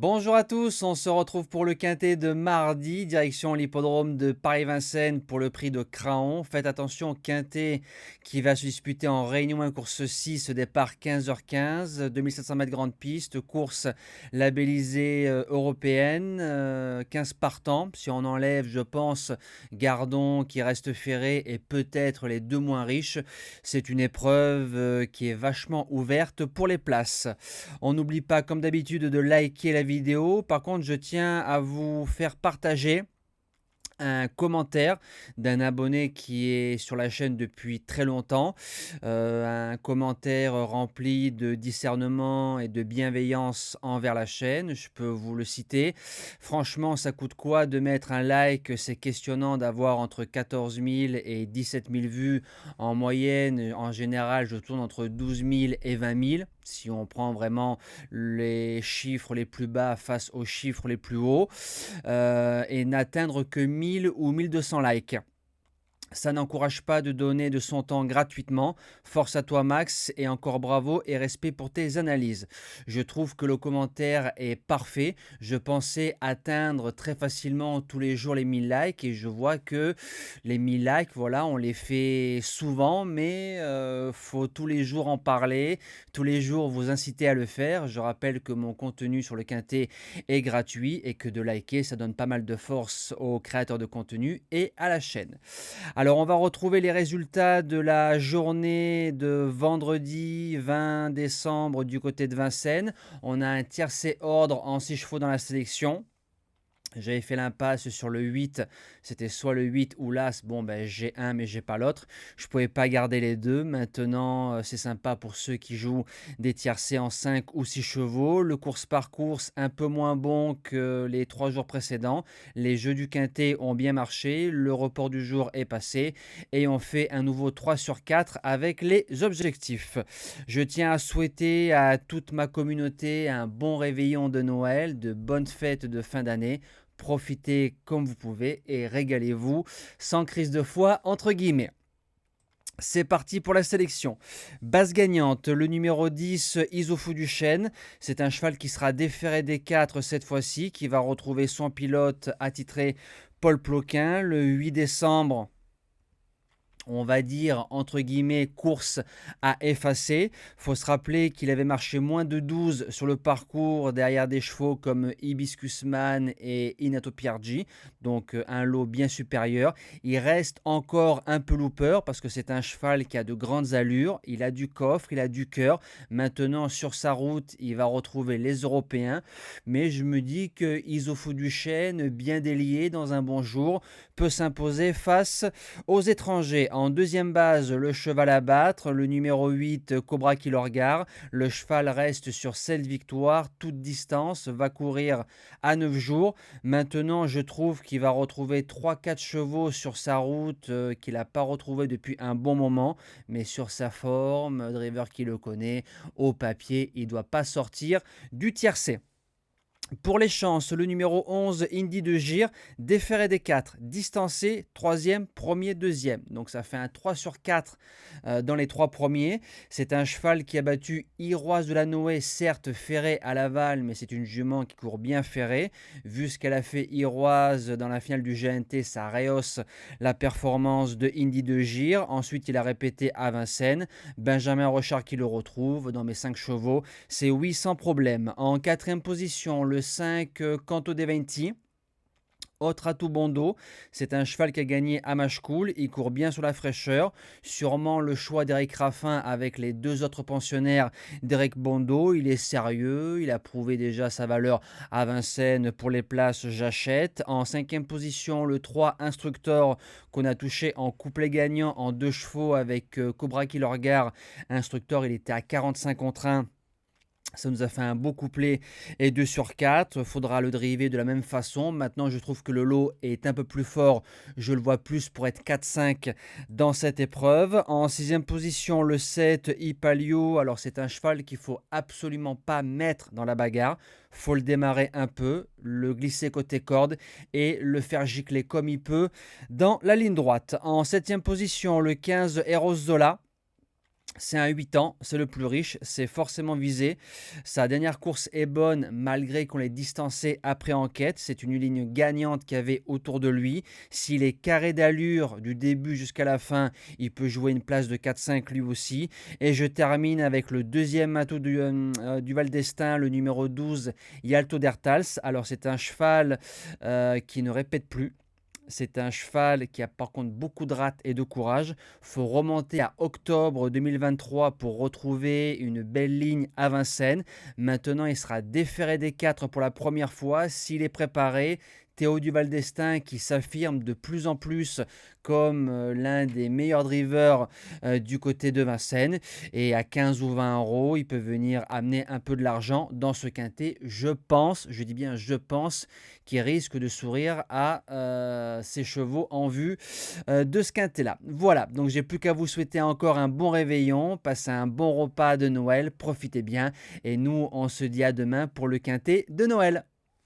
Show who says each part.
Speaker 1: Bonjour à tous, on se retrouve pour le quintet de mardi, direction l'hippodrome de Paris-Vincennes pour le prix de Craon. Faites attention au quintet qui va se disputer en Réunion 1, course 6, départ 15h15, 2700 mètres grande piste, course labellisée européenne, 15 partants. Si on enlève, je pense, Gardon qui reste ferré et peut-être les deux moins riches, c'est une épreuve qui est vachement ouverte pour les places. On n'oublie pas, comme d'habitude, de liker la vidéo. Par contre, je tiens à vous faire partager un commentaire d'un abonné qui est sur la chaîne depuis très longtemps, un commentaire rempli de discernement et de bienveillance envers la chaîne. Je peux vous le citer. Franchement, ça coûte quoi de mettre un like? C'est questionnant d'avoir entre 14 000 et 17 000 vues en moyenne. En général, je tourne entre 12 000 et 20 000. Si on prend vraiment les chiffres les plus bas face aux chiffres les plus hauts, et n'atteindre que 1000 ou 1200 likes. Ça n'encourage pas de donner de son temps gratuitement. Force à toi Max et encore bravo et respect pour tes analyses. Je trouve que le commentaire est parfait. Je pensais atteindre très facilement tous les jours les 1000 likes et je vois que les 1000 likes, voilà, on les fait souvent, mais faut tous les jours en parler, tous les jours vous inciter à le faire. Je rappelle que mon contenu sur le quintet est gratuit et que de liker, ça donne pas mal de force aux créateurs de contenu et à la chaîne. Alors, on va retrouver les résultats de la journée de vendredi 20 décembre du côté de Vincennes. On a un tiercé ordre en 6 chevaux dans la sélection. J'avais fait l'impasse sur le 8, c'était soit le 8 ou l'As. Bon, ben, j'ai un, mais j'ai pas l'autre. Je pouvais pas garder les deux. Maintenant, c'est sympa pour ceux qui jouent des tiercés en 5 ou 6 chevaux. Le course par course, un peu moins bon que les 3 jours précédents. Les jeux du quintet ont bien marché. Le report du jour est passé. Et on fait un nouveau 3 sur 4 avec les objectifs. Je tiens à souhaiter à toute ma communauté un bon réveillon de Noël, de bonnes fêtes de fin d'année. Profitez comme vous pouvez et régalez-vous sans crise de foi entre guillemets. C'est parti pour la sélection. Base gagnante, le numéro 10, Isofou du Chêne. C'est un cheval qui sera déféré des 4 cette fois-ci, qui va retrouver son pilote attitré Paul Ploquin le 8 décembre. On va dire, entre guillemets, course à effacer. Faut se rappeler qu'il avait marché moins de 12 sur le parcours derrière des chevaux comme Hibiscus Man et Inato Piargi, donc un lot bien supérieur. Il reste encore un peu looper parce que c'est un cheval qui a de grandes allures, il a du coffre, il a du cœur. Maintenant, sur sa route, il va retrouver les Européens, mais je me dis que Isofou du Chêne, bien délié dans un bon jour, peut s'imposer face aux étrangers. En deuxième base, le cheval à battre, le numéro 8, Cobra qui le regarde. Le cheval reste sur 7 victoires, toute distance, va courir à 9 jours. Maintenant, je trouve qu'il va retrouver 3-4 chevaux sur sa route qu'il n'a pas retrouvé depuis un bon moment. Mais sur sa forme, driver qui le connaît, au papier, il ne doit pas sortir du tiercé. Pour les chances, le numéro 11, Indy de Gire, déféré des 4, distancé, 3e, 1er, 2e. Donc ça fait un 3 sur 4 dans les 3 premiers. C'est un cheval qui a battu Iroise de la Noé, certes ferré à Laval, mais c'est une jument qui court bien ferré. Vu ce qu'elle a fait Iroise dans la finale du GNT, ça rehausse la performance de Indy de Gire. Ensuite, il a répété à Vincennes. Benjamin Rochard qui le retrouve dans mes 5 chevaux. C'est oui sans problème. En 4e position, le 5, Canto de Venti. Autre atout Bondo, c'est un cheval qui a gagné à Machecoul, il court bien sur la fraîcheur, sûrement le choix d'Éric Raffin avec les 2 autres pensionnaires d'Éric Bondo, il est sérieux, il a prouvé déjà sa valeur à Vincennes pour les places j'achète. En 5e position, le 3 Instructor qu'on a touché en couplet gagnant en 2 chevaux avec Cobra qui le regarde. Instructor, il était à 45 contre 1. Ça nous a fait un beau couplet et 2 sur 4. Faudra le driver de la même façon. Maintenant, je trouve que le lot est un peu plus fort. Je le vois plus pour être 4-5 dans cette épreuve. En 6e position, le 7, Ipalio. Alors, c'est un cheval qu'il ne faut absolument pas mettre dans la bagarre. Faut le démarrer un peu, le glisser côté corde et le faire gicler comme il peut dans la ligne droite. En 7e position, le 15, Eros Zola. C'est un 8 ans, c'est le plus riche, c'est forcément visé. Sa dernière course est bonne malgré qu'on l'ait distancé après enquête. C'est une ligne gagnante qu'il y avait autour de lui. S'il est carré d'allure du début jusqu'à la fin, il peut jouer une place de 4-5 lui aussi. Et je termine avec le deuxième atout du Val d'Estaing, le numéro 12, Yalto d'Ertals. Alors c'est un cheval qui ne répète plus. C'est un cheval qui a par contre beaucoup de rate et de courage. Faut remonter à octobre 2023 pour retrouver une belle ligne à Vincennes. Maintenant, il sera déféré des 4 pour la première fois. S'il est préparé, Théo Duval d'Estaing qui s'affirme de plus en plus comme l'un des meilleurs drivers du côté de Vincennes. Et à 15 ou 20 euros, il peut venir amener un peu de l'argent dans ce quintet. Je pense, je dis bien je pense, qui risque de sourire à ses chevaux en vue de ce quintet-là. Voilà, donc j'ai plus qu'à vous souhaiter encore un bon réveillon, passez un bon repas de Noël, profitez bien et nous on se dit à demain pour le quintet de Noël.